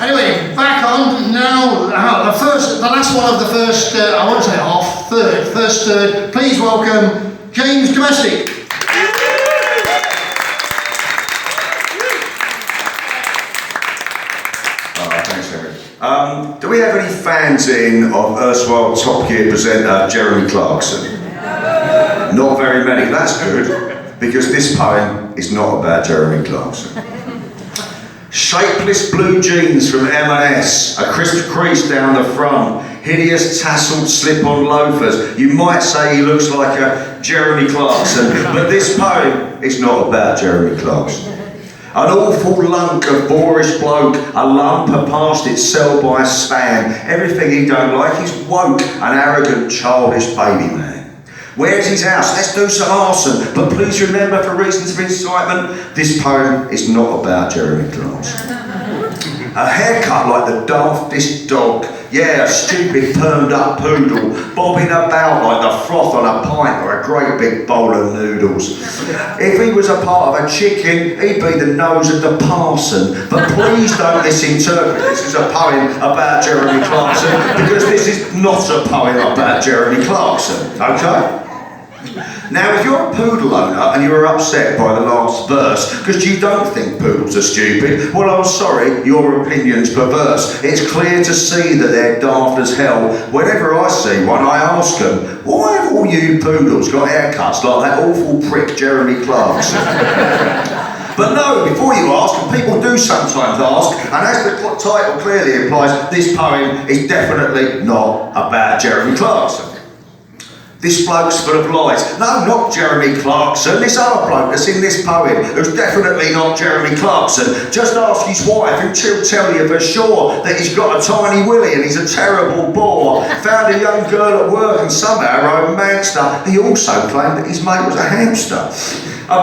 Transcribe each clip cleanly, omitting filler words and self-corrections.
Anyway, back on now. The last one of the first, I won't say half, first third. Please welcome James Domestic. Thanks, Henry. Do we have any fans in of erstwhile Top Gear presenter Jeremy Clarkson? Not very many. That's good, because this poem is not about Jeremy Clarkson. Shapeless blue jeans from M&S, a crisp crease down the front, hideous tasselled slip-on loafers. You might say he looks like a Jeremy Clarkson, but this poem is not about Jeremy Clarkson. An awful lunk of boorish bloke, a lump a past its sell by span. Everything he don't like is woke, an arrogant, childish baby man. Where's his house? Let's do some arson. But please remember, for reasons of incitement, this poem is not about Jeremy Clarkson. A haircut like the daftest dog. Yeah, a stupid permed up poodle, bobbing about like the froth on a pint or a great big bowl of noodles. If he was a part of a chicken, he'd be the nose of the parson. But please don't misinterpret this as a poem about Jeremy Clarkson, because this is not a poem about Jeremy Clarkson, okay? Now, if you're a poodle owner and you were upset by the last verse because you don't think poodles are stupid, well, I'm sorry, your opinion's perverse. It's clear to see that they're daft as hell. Whenever I see one, I ask them, why have all you poodles got haircuts like that awful prick Jeremy Clarkson? But no, before you ask, and people do sometimes ask, and as the title clearly implies, this poem is definitely not about Jeremy Clarkson. This bloke's full of lies. No, not Jeremy Clarkson. This other bloke that's in this poem, who's definitely not Jeremy Clarkson. Just ask his wife, and she'll tell you for sure that he's got a tiny willy and he's a terrible bore. Found a young girl at work and somehow romanced He also claimed that his mate was a hamster.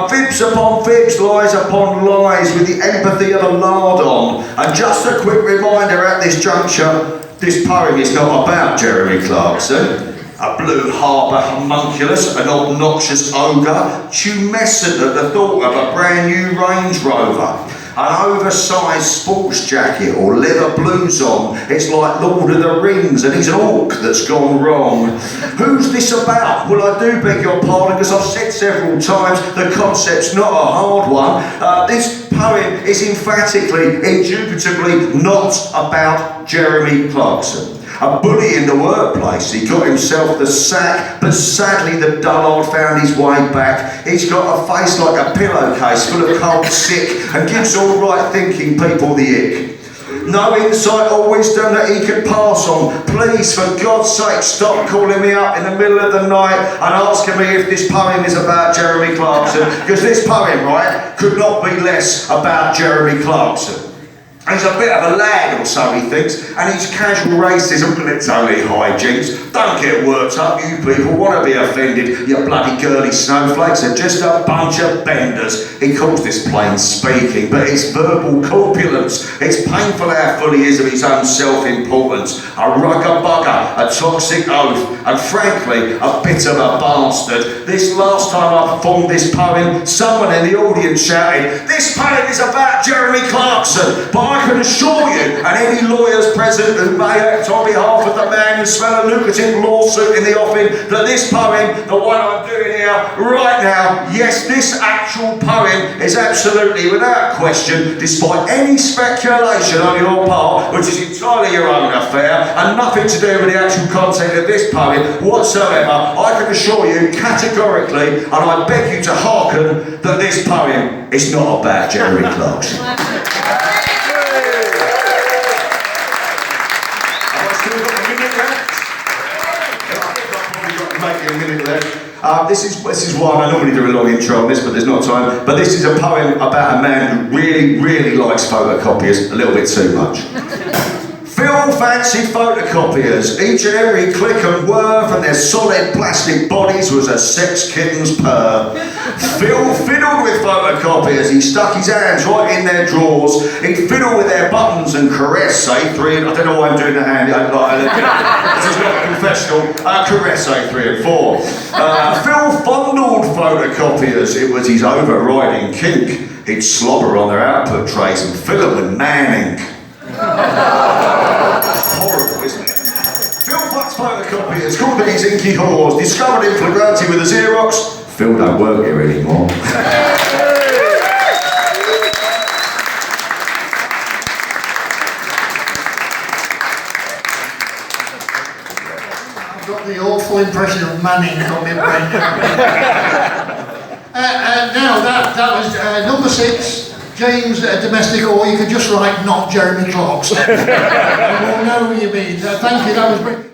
Fibs upon fibs, lies upon lies, with the empathy of a lard-on. And just a quick reminder at this juncture, this poem is not about Jeremy Clarkson. A blue harbour homunculus, an obnoxious ogre, tumescent at the thought of a brand new Range Rover, an oversized sports jacket or leather blouson. It's like Lord of the Rings and he's an orc that's gone wrong. Who's this about? Well, I do beg your pardon, because I've said several times the concept's not a hard one. This poem is emphatically, indubitably not about Jeremy Clarkson. A bully in the workplace, he got himself the sack, but sadly the dullard found his way back. He's got a face like a pillowcase full of cold sick and gives all right thinking people the ick. No insight or wisdom that he could pass on. Please, for God's sake, stop calling me up in the middle of the night and asking me if this poem is about Jeremy Clarkson, because this poem, right, could not be less about Jeremy Clarkson. He's a bit of a lad or so, he thinks, and he's casual racism, but it's only hijinks. Don't get worked up, you people want to be offended, you bloody girly snowflakes are just a bunch of benders. He calls this plain speaking, but it's verbal corpulence. It's painful how full he is of his own self-importance. A rugger bugger, a toxic oath, and frankly, a bit of a bastard. This last time I performed this poem, someone in the audience shouted, "This poem is about Jeremy Clarkson," but I can assure you, and any lawyers present who may act on behalf of the man who smell a lucrative lawsuit in the offing, that this poem, the one I'm doing here right now, yes, this actual poem is absolutely, without question, despite any speculation on your part, which is entirely your own affair and nothing to do with the actual content of this poem whatsoever, I can assure you categorically, and I beg you to hearken, that this poem is not about Jeremy Clarkson. This is why I normally do a long intro on this, but there's not time. But this is a poem about a man who really, really likes photocopiers a little bit too much. Phil fancied photocopiers. Each and every click and whir from their solid plastic bodies was a sex kitten's purr. Phil fiddled with photocopiers. He stuck his hands right in their drawers. He'd fiddle with their buttons and caress, say, I don't know why I'm doing the hand. This is not a confessional. Caress, say, 3 and 4. Phil fondled photocopiers. It was his overriding kink. He'd slobber on their output trays and fill them with man ink. It's called These Inky Whores. Discovered in flagrante with a Xerox. Phil don't work here anymore. I've got the awful impression of Manning coming right now. Now that was number 6, James domestic, or you could just write not Jeremy Clarkson. We'll know what you mean. Thank you, that was brilliant.